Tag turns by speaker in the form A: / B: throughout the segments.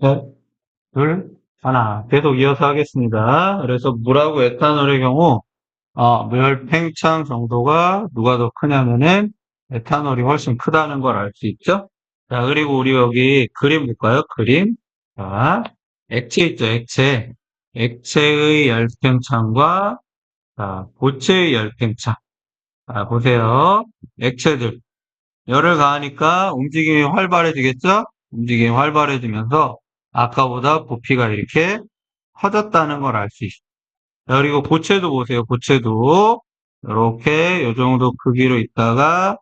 A: 네, 둘, 하나. 계속 이어서 하겠습니다. 그래서 물하고 에탄올의 경우, 멸팽창 정도가 누가 더 크냐면은 에탄올이 훨씬 크다는 걸 알 수 있죠? 자, 그리고 우리 여기 그림 볼까요? 그림. 자, 액체 있죠, 액체. 액체의 열팽창과, 자, 고체의 열팽창. 자, 보세요. 액체들. 열을 가하니까 움직임이 활발해지겠죠? 움직임이 활발해지면서 아까보다 부피가 이렇게 커졌다는 걸 알 수 있어요. 자, 그리고 고체도 보세요. 고체도 이렇게 요 정도 크기로 있다가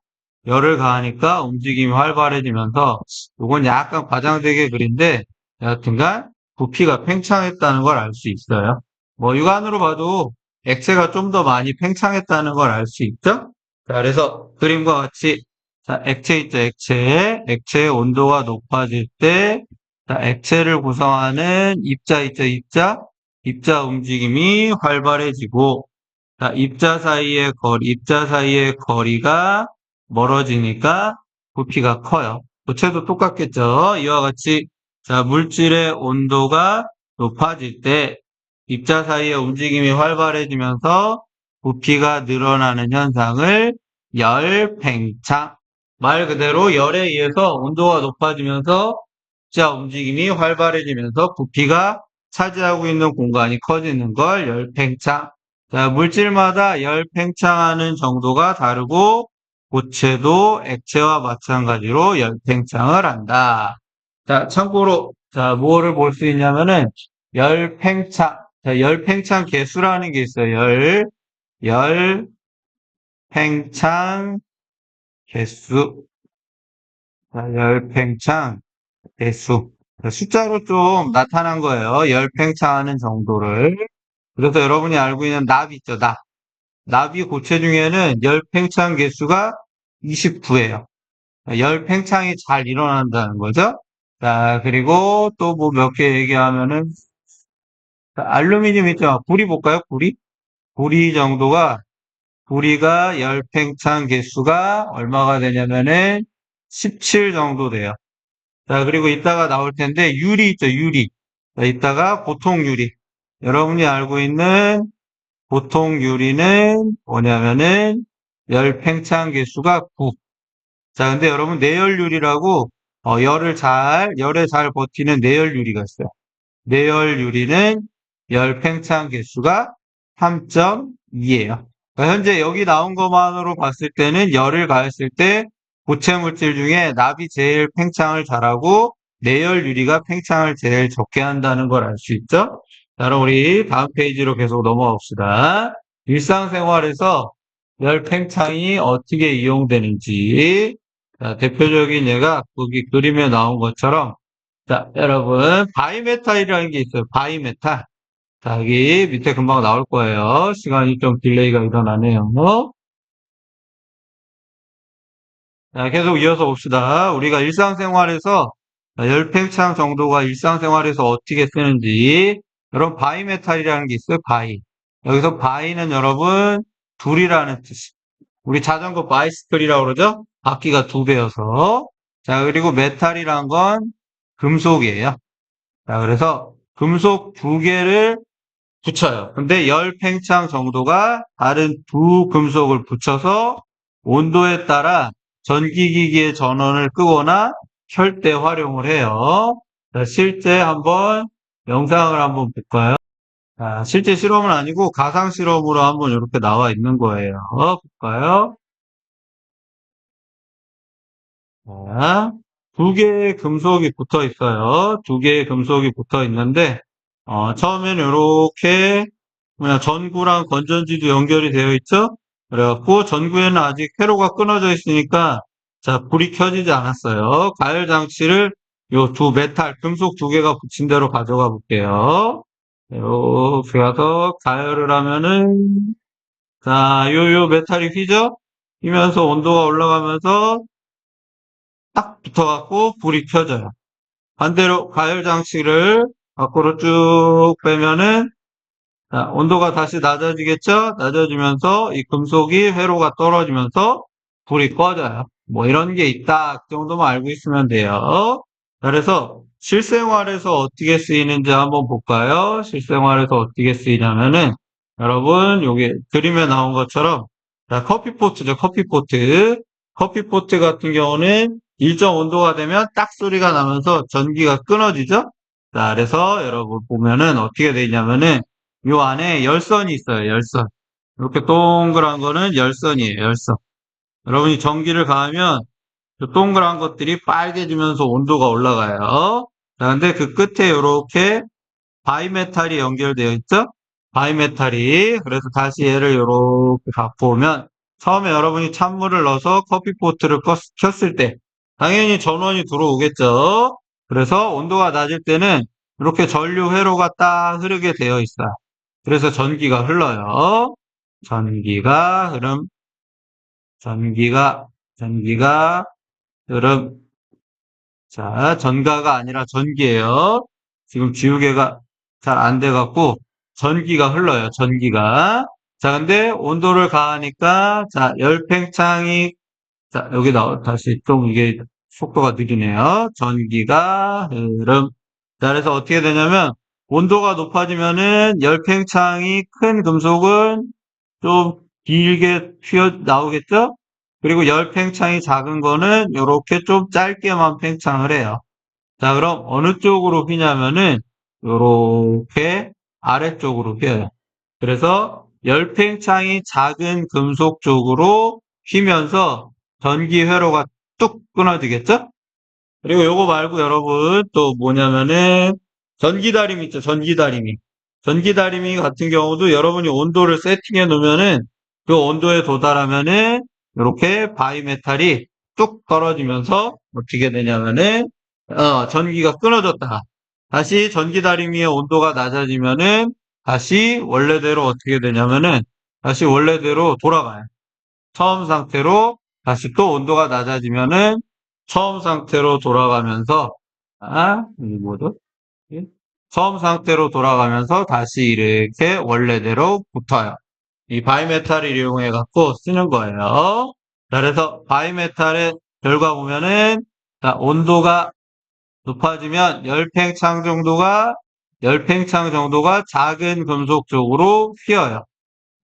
A: 열을 가하니까 움직임이 활발해지면서 이건 약간 과장되게 그린데 여하튼간 부피가 팽창했다는 걸 알 수 있어요. 뭐 육안으로 봐도 액체가 좀 더 많이 팽창했다는 걸 알 수 있죠? 자, 그래서 그림과 같이 자, 액체 있죠, 액체. 액체의 온도가 높아질 때 자, 액체를 구성하는 입자 있죠, 입자. 입자 움직임이 활발해지고, 자, 입자 사이의 거리가 멀어지니까 부피가 커요. 고체도 똑같겠죠. 이와 같이, 자, 물질의 온도가 높아질 때, 입자 사이의 움직임이 활발해지면서 부피가 늘어나는 현상을 열팽창. 말 그대로 열에 의해서 온도가 높아지면서 입자 움직임이 활발해지면서 부피가 차지하고 있는 공간이 커지는 걸 열팽창. 자, 물질마다 열 팽창하는 정도가 다르고 고체도 액체와 마찬가지로 열 팽창을 한다. 자, 참고로 자, 뭐를 볼 수 있냐면은 열 팽창. 자, 열 팽창 계수라는 게 있어요. 열 팽창 개수. 자, 열 팽창 개수. 자, 숫자로 좀 나타난 거예요. 열 팽창하는 정도를. 그래서 여러분이 알고 있는 납 있죠, 납. 나비 고체 중에는 열 팽창 개수가 29예요. 열 팽창이 잘 일어난다는 거죠. 자, 그리고 또 뭐 몇 개 얘기하면은, 자, 알루미늄 있죠. 구리 볼까요? 구리? 구리 정도가, 구리가 열 팽창 개수가 얼마가 되냐면은 17 정도 돼요. 자, 그리고 이따가 나올 텐데, 유리 있죠, 유리. 자, 이따가 보통 유리. 여러분이 알고 있는 보통 유리는 뭐냐면은 열 팽창 계수가 9. 자, 근데 여러분 내열유리라고 열에 잘 버티는 내열유리가 있어요. 내열유리는 열 팽창 계수가 3.2예요. 현재 여기 나온 것만으로 봤을 때는 열을 가했을 때 고체 물질 중에 납이 제일 팽창을 잘하고 내열유리가 팽창을 제일 적게 한다는 걸 알 수 있죠? 자, 그럼 우리 다음 페이지로 계속 넘어가 봅시다. 일상생활에서 열 팽창이 어떻게 이용되는지 자, 대표적인 예가 거기 그림에 나온 것처럼 자, 여러분 바이메탈이라는 게 있어요. 바이메탈. 자, 여기 밑에 금방 나올 거예요. 시간이 좀 딜레이가 일어나네요. 자, 계속 이어서 봅시다. 우리가 일상생활에서 열팽창 정도가 일상생활에서 어떻게 쓰는지 여러분 바이메탈이라는 게 있어요. 바이. 여기서 바이는 여러분 둘이라는 뜻이. 우리 자전거 바이스클이라고 그러죠? 바퀴가 두 배여서. 자, 그리고 메탈이란 건 금속이에요. 자, 그래서 금속 두 개를 붙여요. 근데 열 팽창 정도가 다른 두 금속을 붙여서 온도에 따라 전기기기의 전원을 끄거나 켤 때 활용을 해요. 자, 실제 한번 영상을 한번 볼까요? 자, 실제 실험은 아니고 가상 실험으로 한번 이렇게 나와 있는 거예요. 볼까요? 자, 두 개의 금속이 붙어 있어요. 두 개의 금속이 붙어 있는데, 처음에는 이렇게, 뭐냐, 전구랑 건전지도 연결이 되어 있죠? 그래갖고, 전구에는 아직 회로가 끊어져 있으니까, 자, 불이 켜지지 않았어요. 가열 장치를 요 두 메탈, 금속 두 개가 붙인 대로 가져가 볼게요. 이렇게 가서 가열을 하면은, 자, 요 메탈이 휘죠? 휘면서 온도가 올라가면서 딱 붙어갖고 불이 켜져요. 반대로 가열 장치를 밖으로 쭉 빼면은 자, 온도가 다시 낮아지겠죠? 낮아지면서 이 금속이 회로가 떨어지면서 불이 꺼져요. 뭐 이런 게 있다. 그 정도만 알고 있으면 돼요. 그래서 실생활에서 어떻게 쓰이는지 한번 볼까요? 실생활에서 어떻게 쓰이냐면은, 여러분, 여기 그림에 나온 것처럼, 자, 커피포트죠, 커피포트. 커피포트 같은 경우는 일정 온도가 되면 딱 소리가 나면서 전기가 끊어지죠? 자, 그래서 여러분 보면은 어떻게 돼 있냐면은, 요 안에 열선이 있어요, 열선. 이렇게 동그란 거는 열선이에요, 열선. 여러분이 전기를 가하면 그 동그란 것들이 빨개지면서 온도가 올라가요. 자, 근데 그 끝에 이렇게 바이메탈이 연결되어 있죠? 바이메탈이. 그래서 다시 얘를 이렇게 갖고 오면 처음에 여러분이 찬물을 넣어서 커피포트를 켰을 때 당연히 전원이 들어오겠죠? 그래서 온도가 낮을 때는 이렇게 전류 회로가 딱 흐르게 되어 있어요. 그래서 전기가 흘러요. 전기가 흐름, 전기가 흐름. 자, 전가가 아니라 전기예요. 지금 지우개가 잘 안 돼갖고 전기가 흘러요. 전기가. 자, 근데 온도를 가하니까 자, 열팽창이 자, 여기 다시 좀 이게 속도가 느리네요. 전기가 흐름. 자, 그래서 어떻게 되냐면 온도가 높아지면은 열팽창이 큰 금속은 좀 길게 튀어 나오겠죠? 그리고 열 팽창이 작은 거는 이렇게 좀 짧게만 팽창을 해요. 자, 그럼 어느 쪽으로 휘냐면은 이렇게 아래쪽으로 휘어요. 그래서 열 팽창이 작은 금속 쪽으로 휘면서 전기 회로가 뚝 끊어지겠죠? 그리고 요거 말고 여러분 또 뭐냐면은 전기다리미 있죠, 전기다리미. 전기다리미 같은 경우도 여러분이 온도를 세팅해 놓으면은 그 온도에 도달하면은 이렇게 바이메탈이 뚝 떨어지면서 어떻게 되냐면은 전기가 끊어졌다가 다시 전기다리미의 온도가 낮아지면은 다시 원래대로 어떻게 되냐면은 다시 원래대로 돌아가요. 처음 상태로 다시 또 온도가 낮아지면은 처음 상태로 돌아가면서 이 뭐죠? 예? 처음 상태로 돌아가면서 다시 이렇게 원래대로 붙어요. 이 바이메탈을 이용해 갖고 쓰는 거예요. 자, 그래서 바이메탈의 결과 보면은 자, 온도가 높아지면 열팽창 정도가 작은 금속 쪽으로 휘어요.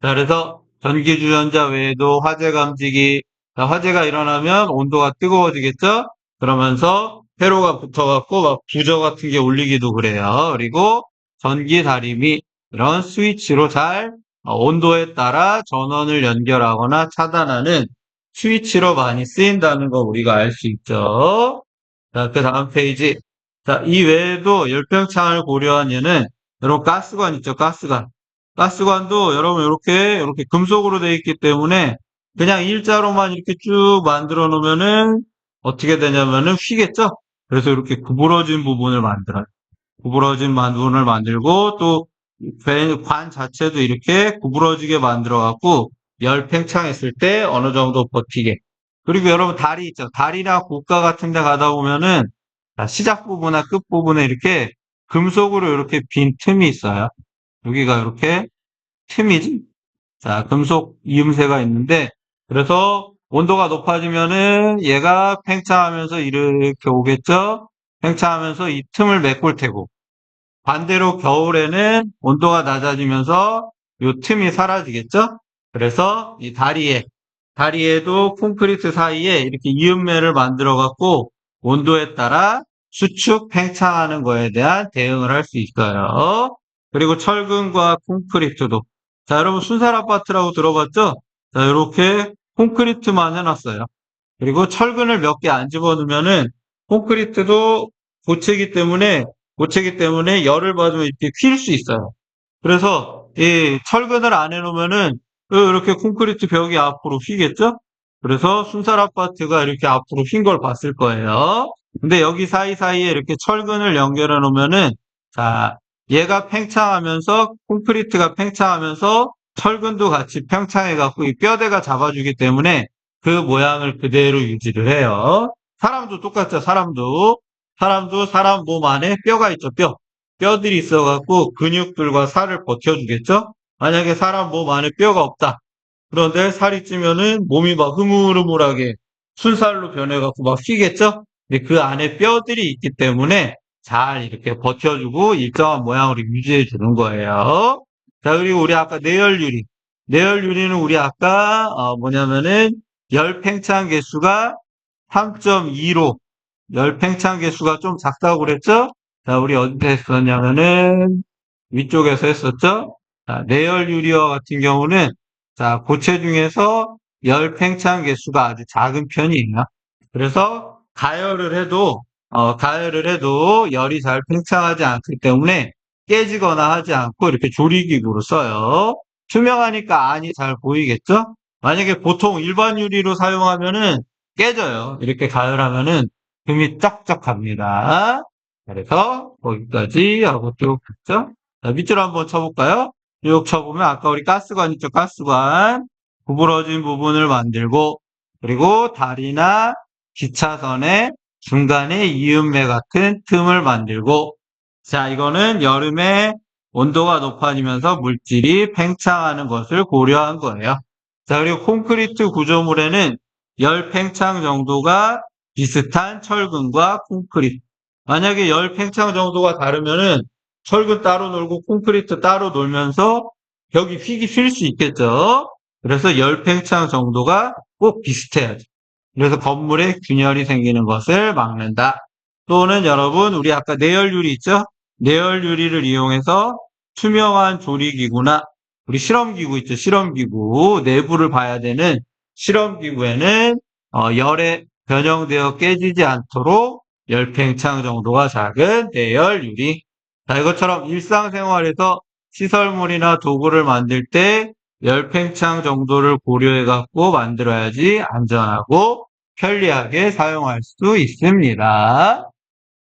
A: 자, 그래서 전기주전자 외에도 화재 감지기, 자, 화재가 일어나면 온도가 뜨거워지겠죠? 그러면서 회로가 붙어갖고 막 부저 같은 게 울리기도 그래요. 그리고 전기 다리미, 이런 스위치로 잘 온도에 따라 전원을 연결하거나 차단하는 스위치로 많이 쓰인다는 거 우리가 알 수 있죠. 자, 그 다음 페이지. 자, 이 외에도 열병창을 고려한 예는 여러분 가스관 있죠, 가스관. 가스관도 여러분 이렇게 금속으로 되어 있기 때문에 그냥 일자로만 이렇게 쭉 만들어 놓으면은 어떻게 되냐면은 휘겠죠? 그래서 이렇게 구부러진 부분을 만들어요. 구부러진 부분을 만들고 또 관 자체도 이렇게 구부러지게 만들어 갖고 열 팽창했을 때 어느 정도 버티게. 그리고 여러분 다리 있죠? 다리나 고가 같은 데 가다 보면은 시작 부분이나 끝 부분에 이렇게 금속으로 이렇게 빈 틈이 있어요. 여기가 이렇게 틈이지. 자, 금속 이음새가 있는데, 그래서 온도가 높아지면은 얘가 팽창하면서 이렇게 오겠죠? 팽창하면서 이 틈을 메꿀 테고, 반대로 겨울에는 온도가 낮아지면서 이 틈이 사라지겠죠? 그래서 이 다리에도 콘크리트 사이에 이렇게 이음매를 만들어 갖고 온도에 따라 수축, 팽창하는 거에 대한 대응을 할 수 있어요. 그리고 철근과 콘크리트도. 자, 여러분 순살 아파트라고 들어봤죠? 자, 이렇게 콘크리트만 해놨어요. 그리고 철근을 몇 개 안 집어넣으면은 콘크리트도 고체기 때문에 열을 받으면 이렇게 휜 수 있어요. 그래서 이 철근을 안 해놓으면은 이렇게 콘크리트 벽이 앞으로 휘겠죠? 그래서 순살 아파트가 이렇게 앞으로 휜 걸 봤을 거예요. 근데 여기 사이사이에 이렇게 철근을 연결해 놓으면은 자, 얘가 팽창하면서 콘크리트가 팽창하면서 철근도 같이 팽창해 갖고 이 뼈대가 잡아주기 때문에 그 모양을 그대로 유지를 해요. 사람도 똑같죠, 사람도 사람 몸 안에 뼈가 있죠, 뼈들이 있어갖고 근육들과 살을 버텨주겠죠? 만약에 사람 몸 안에 뼈가 없다. 그런데 살이 찌면은 몸이 막 흐물흐물하게 순살로 변해갖고 막 휘겠죠? 근데 그 안에 뼈들이 있기 때문에 잘 이렇게 버텨주고 일정한 모양으로 유지해 주는 거예요. 자, 그리고 우리 아까 내열유리. 내열유리는 우리 아까, 뭐냐면은, 열 팽창 개수가 3.2로, 열 팽창 개수가 좀 작다고 그랬죠? 자, 우리 어디서 했었냐면은, 위쪽에서 했었죠? 자, 내열유리와 같은 경우는, 자, 고체 중에서 열 팽창 개수가 아주 작은 편이에요. 그래서 가열을 해도 열이 잘 팽창하지 않기 때문에 깨지거나 하지 않고 이렇게 조리기구로 써요. 투명하니까 안이 잘 보이겠죠? 만약에 보통 일반 유리로 사용하면은 깨져요. 이렇게 가열하면은 금이 쩍쩍 갑니다. 그래서 거기까지 하고 쭉 했죠? 자, 밑으로 한번 쳐볼까요? 쭉 쳐보면 아까 우리 가스관 있죠? 가스관. 구부러진 부분을 만들고 그리고 다리나 기차선의 중간에 이음매 같은 틈을 만들고 자 이거는 여름에 온도가 높아지면서 물질이 팽창하는 것을 고려한 거예요. 자 그리고 콘크리트 구조물에는 열 팽창 정도가 비슷한 철근과 콘크리트 만약에 열 팽창 정도가 다르면은 철근 따로 놀고 콘크리트 따로 놀면서 벽이 휘기 쉴 수 있겠죠. 그래서 열 팽창 정도가 꼭 비슷해야죠. 그래서 건물에 균열이 생기는 것을 막는다. 또는 여러분 우리 아까 내열유리 있죠? 내열유리를 이용해서 투명한 조리기구나 우리 실험기구 있죠? 실험기구 내부를 봐야 되는 실험기구에는 열에 변형되어 깨지지 않도록 열팽창 정도가 작은 내열유리. 자, 이것처럼 일상생활에서 시설물이나 도구를 만들 때 열팽창 정도를 고려해 갖고 만들어야지 안전하고 편리하게 사용할 수 있습니다.